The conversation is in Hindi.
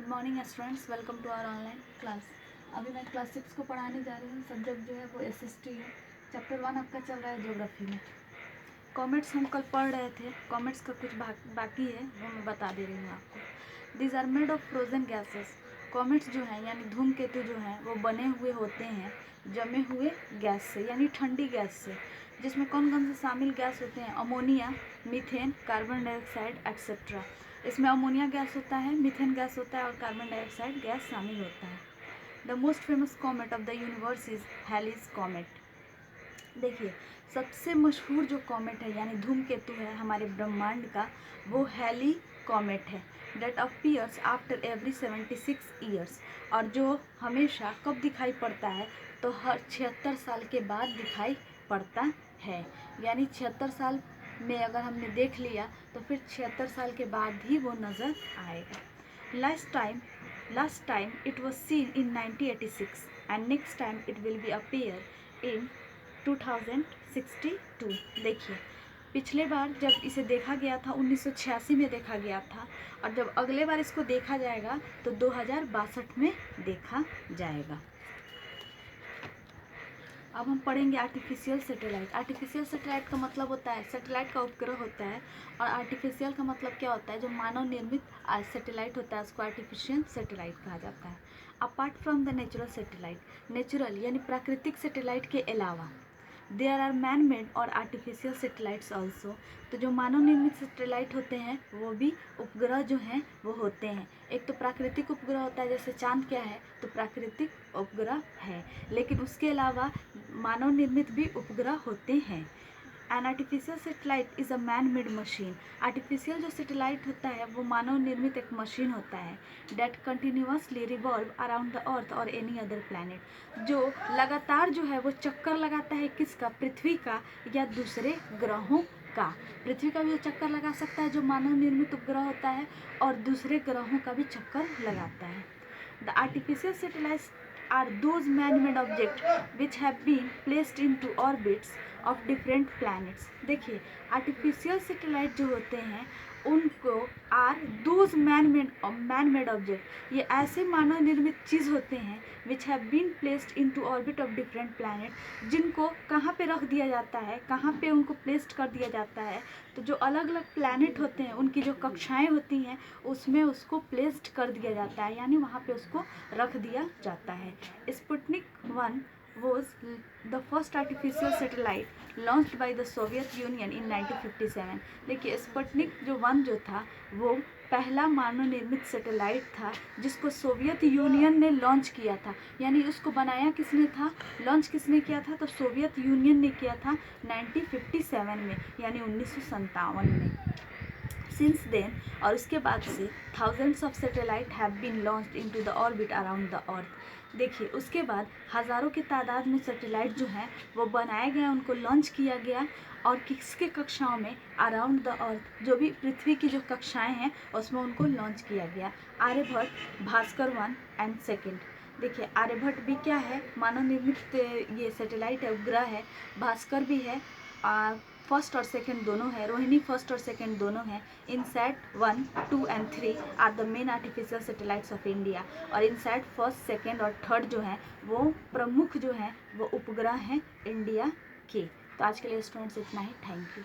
Good morning students, welcome to our online class. अभी मैं क्लास 6 को पढ़ाने जा रही हूँ। सब्जेक्ट जो है वो SST है। चैप्टर 1 आपका चल रहा है ज्योग्राफी में। कॉमेट्स हम कल पढ़ रहे थे, कॉमेट्स का कुछ बाकी है वो मैं बता दे रही हूँ आपको। These are made of frozen gases. Comets जो हैं यानी धूमकेतु जो हैं वो बने हुए होते हैं जमे हुए गैस से यानी ठंडी गैस से, जिसमें कौन कौन से शामिल गैस होते हैं? Ammonia, methane, carbon dioxide etcetera. इसमें अमोनिया गैस होता है, मीथेन गैस होता है और कार्बन डाइऑक्साइड गैस शामिल होता है। The most famous comet of the universe is Halley's comet. देखिए, सबसे मशहूर जो कॉमेट है यानी धूमकेतु है हमारे ब्रह्मांड का, वो हैली कॉमेट है। That appears after every 76 years. और जो हमेशा कब दिखाई पड़ता है? तो हर 76 साल के बाद दिखाई पड़ता है। यानी 76 साल में अगर हमने देख लिया तो फिर 76 साल के बाद ही वो नज़र आएगा। Last time it was seen in 1986 and next time it will be appear in 2062। देखिए, पिछले बार जब इसे देखा गया था 1986 में देखा गया था, और जब अगले बार इसको देखा जाएगा तो 2062 में देखा जाएगा। अब हम पढ़ेंगे आर्टिफिशियल सैटेलाइट। आर्टिफिशियल सैटेलाइट का मतलब होता है, सैटेलाइट का उपग्रह होता है, और आर्टिफिशियल का मतलब क्या होता है? जो मानव निर्मित सैटेलाइट होता है उसको आर्टिफिशियल सैटेलाइट कहा जाता है। Apart from the natural satellite, natural यानी प्राकृतिक सैटेलाइट के अलावा देयर आर मैन मेड और आर्टिफिशियल सैटेलाइट्स ऑल्सो। तो जो मानव निर्मित सैटेलाइट होते हैं वो भी उपग्रह जो हैं वो होते हैं। एक तो प्राकृतिक उपग्रह होता है, जैसे चांद क्या है तो प्राकृतिक उपग्रह है, लेकिन उसके अलावा मानव निर्मित भी उपग्रह होते हैं। An artificial satellite is a man made machine. Artificial जो सैटेलाइट होता है वो मानव निर्मित एक मशीन होता है। That continuously revolve around the earth और एनी अदर प्लैनेट। जो लगातार जो है वो चक्कर लगाता है किसका? पृथ्वी का या दूसरे ग्रहों का। पृथ्वी का भी वो चक्कर लगा सकता है जो मानव निर्मित उपग्रह होता है, और दूसरे ग्रहों का भी चक्कर लगाता है। The artificial satellites are those man-made objects which have been placed into orbits of different planets। देखिए, आर्टिफिशियल सैटेलाइट जो होते हैं उनको are those man made object, ये ऐसे मानव निर्मित चीज़ होते हैं which have been placed into orbit of different planet, जिनको कहाँ पे रख दिया जाता है, कहाँ पे उनको प्लेस्ड कर दिया जाता है? तो जो अलग अलग प्लैनेट होते हैं उनकी जो कक्षाएं होती हैं उसमें उसको प्लेस्ड कर दिया जाता है, यानी वहाँ पे उसको रख दिया जाता है। Sputnik 1 was the first artificial satellite launched by the Soviet Union in 1957। देखिए, स्पुतनिक जो 1 जो था वो पहला मानव निर्मित सैटेलाइट था जिसको सोवियत यूनियन ने लॉन्च किया था। यानी उसको बनाया किसने था, लॉन्च किसने किया था? तो सोवियत यूनियन ने किया था 1957 में, यानी 1957 में। सिंस देन, और उसके बाद से thousands of satellite have been launched into the orbit around the earth. देखिए, उसके बाद हज़ारों की तादाद में सैटेलाइट जो हैं वो बनाए गए, उनको लॉन्च किया गया, और किसके कक्षाओं में? अराउंड द अर्थ, जो भी पृथ्वी की जो कक्षाएं हैं उसमें उनको लॉन्च किया गया। आर्यभट्ट, भास्कर 1 एंड 2। देखिए, आर्यभट्ट भी क्या है? मानव निर्मित ये सैटेलाइट है, उपग्रह है। भास्कर भी है, फर्स्ट और सेकंड दोनों है। रोहिणी फर्स्ट और सेकंड दोनों हैं। INSAT 1, 2 and 3 are the main artificial satellites of India. और इनसैट फर्स्ट, सेकंड और थर्ड जो हैं वो प्रमुख जो हैं वो उपग्रह हैं इंडिया के। तो आज के लिए स्टूडेंट्स इतना ही। Thank you.